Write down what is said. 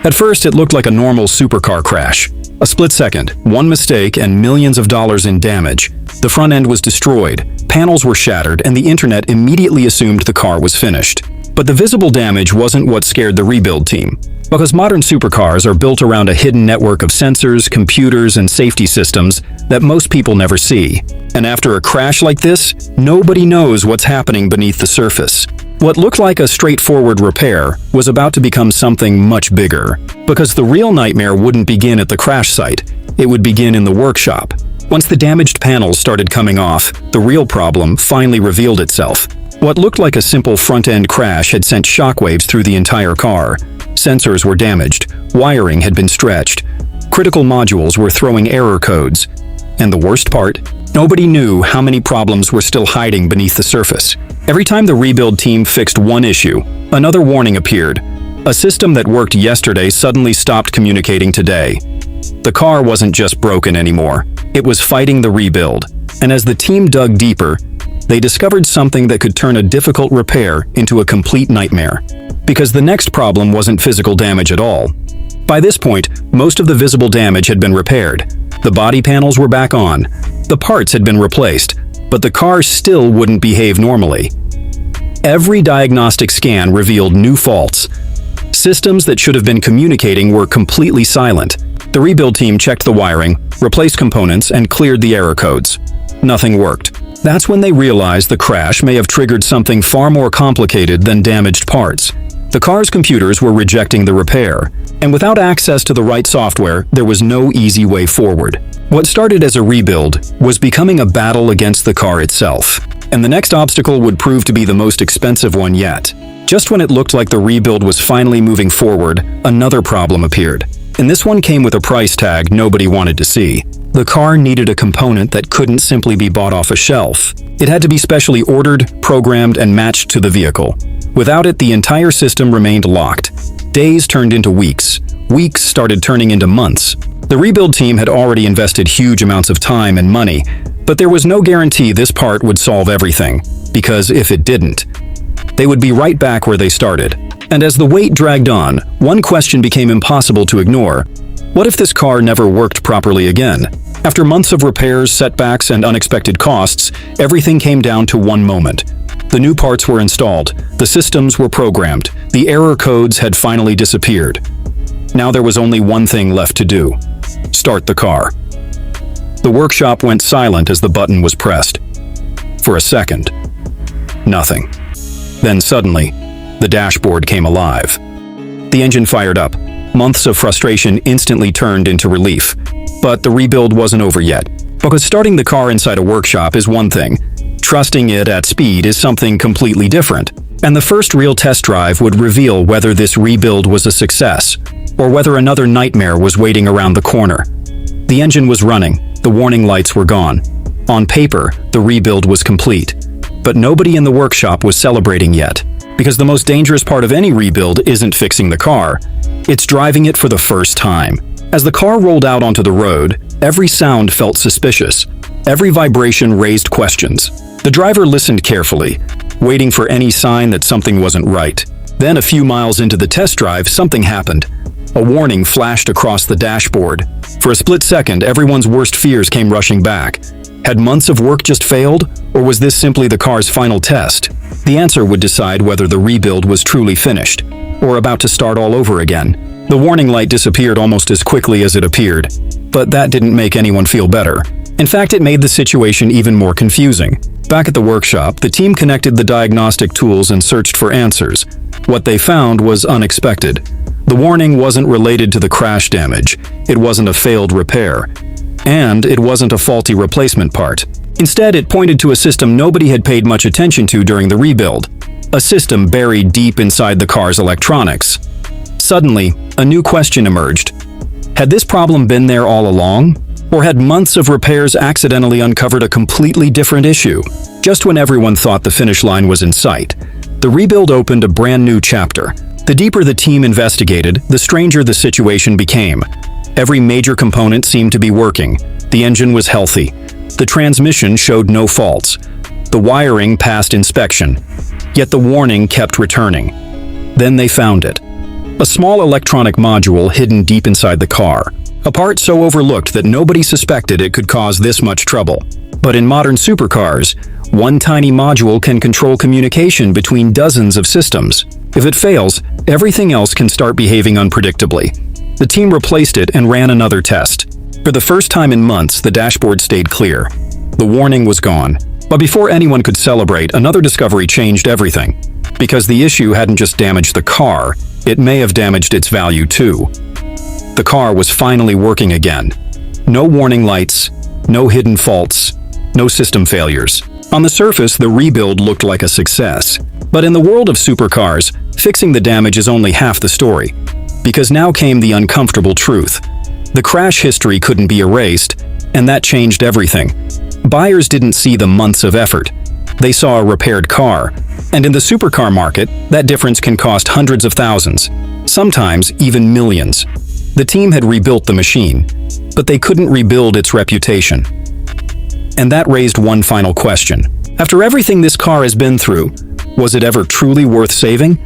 At first, it looked like a normal supercar crash. A split second, one mistake, and millions of dollars in damage. The front end was destroyed, panels were shattered, and the internet immediately assumed the car was finished. But the visible damage wasn't what scared the rebuild team. Because modern supercars are built around a hidden network of sensors, computers, and safety systems that most people never see. And after a crash like this, nobody knows what's happening beneath the surface. What looked like a straightforward repair was about to become something much bigger. Because the real nightmare wouldn't begin at the crash site, it would begin in the workshop. Once the damaged panels started coming off, the real problem finally revealed itself. What looked like a simple front-end crash had sent shockwaves through the entire car. Sensors were damaged, wiring had been stretched, critical modules were throwing error codes. And the worst part? Nobody knew how many problems were still hiding beneath the surface. Every time the rebuild team fixed one issue, another warning appeared. A system that worked yesterday suddenly stopped communicating today. The car wasn't just broken anymore. It was fighting the rebuild. And as the team dug deeper, they discovered something that could turn a difficult repair into a complete nightmare. Because the next problem wasn't physical damage at all. By this point, most of the visible damage had been repaired. The body panels were back on. The parts had been replaced, but the car still wouldn't behave normally. Every diagnostic scan revealed new faults. Systems that should have been communicating were completely silent. The rebuild team checked the wiring, replaced components, and cleared the error codes. Nothing worked. That's when they realized the crash may have triggered something far more complicated than damaged parts. The car's computers were rejecting the repair, and without access to the right software, there was no easy way forward. What started as a rebuild was becoming a battle against the car itself, and the next obstacle would prove to be the most expensive one yet. Just when it looked like the rebuild was finally moving forward, another problem appeared. And this one came with a price tag nobody wanted to see. The car needed a component that couldn't simply be bought off a shelf. It had to be specially ordered, programmed, and matched to the vehicle. Without it, the entire system remained locked. Days turned into weeks. Weeks started turning into months. The rebuild team had already invested huge amounts of time and money, but there was no guarantee this part would solve everything, because if it didn't, they would be right back where they started. And as the wait dragged on, one question became impossible to ignore. What if this car never worked properly again? After months of repairs, setbacks, and unexpected costs, everything came down to one moment. The new parts were installed, the systems were programmed, the error codes had finally disappeared. Now there was only one thing left to do: start the car. The workshop went silent as the button was pressed. For a second, nothing. Then suddenly, the dashboard came alive. The engine fired up. Months of frustration instantly turned into relief. But the rebuild wasn't over yet. Because starting the car inside a workshop is one thing. Trusting it at speed is something completely different. And the first real test drive would reveal whether this rebuild was a success, or whether another nightmare was waiting around the corner. The engine was running. The warning lights were gone. On paper, the rebuild was complete. But nobody in the workshop was celebrating yet. Because the most dangerous part of any rebuild isn't fixing the car. It's driving it for the first time. As the car rolled out onto the road, every sound felt suspicious. Every vibration raised questions. The driver listened carefully, waiting for any sign that something wasn't right. Then, a few miles into the test drive, something happened. A warning flashed across the dashboard. For a split second, everyone's worst fears came rushing back. Had months of work just failed, or was this simply the car's final test? The answer would decide whether the rebuild was truly finished, or about to start all over again. The warning light disappeared almost as quickly as it appeared, but that didn't make anyone feel better. In fact, it made the situation even more confusing. Back at the workshop, the team connected the diagnostic tools and searched for answers. What they found was unexpected. The warning wasn't related to the crash damage, it wasn't a failed repair, and it wasn't a faulty replacement part. Instead, it pointed to a system nobody had paid much attention to during the rebuild. A system buried deep inside the car's electronics. Suddenly, a new question emerged. Had this problem been there all along? Or had months of repairs accidentally uncovered a completely different issue? Just when everyone thought the finish line was in sight, the rebuild opened a brand new chapter. The deeper the team investigated, the stranger the situation became. Every major component seemed to be working. The engine was healthy. The transmission showed no faults. The wiring passed inspection. Yet the warning kept returning. Then they found it. a small electronic module hidden deep inside the car, a part so overlooked that nobody suspected it could cause this much trouble. But in modern supercars, one tiny module can control communication between dozens of systems. If it fails, everything else can start behaving unpredictably. The team replaced it and ran another test. For the first time in months, the dashboard stayed clear. The warning was gone. But before anyone could celebrate, another discovery changed everything. Because the issue hadn't just damaged the car, it may have damaged its value too. The car was finally working again. No warning lights, no hidden faults, no system failures. On the surface, the rebuild looked like a success. But in the world of supercars, fixing the damage is only half the story. Because now came the uncomfortable truth. The crash history couldn't be erased, and that changed everything. Buyers didn't see the months of effort. They saw a repaired car. And in the supercar market, that difference can cost hundreds of thousands, sometimes even millions. The team had rebuilt the machine, but they couldn't rebuild its reputation. And that raised one final question. After everything this car has been through, was it ever truly worth saving?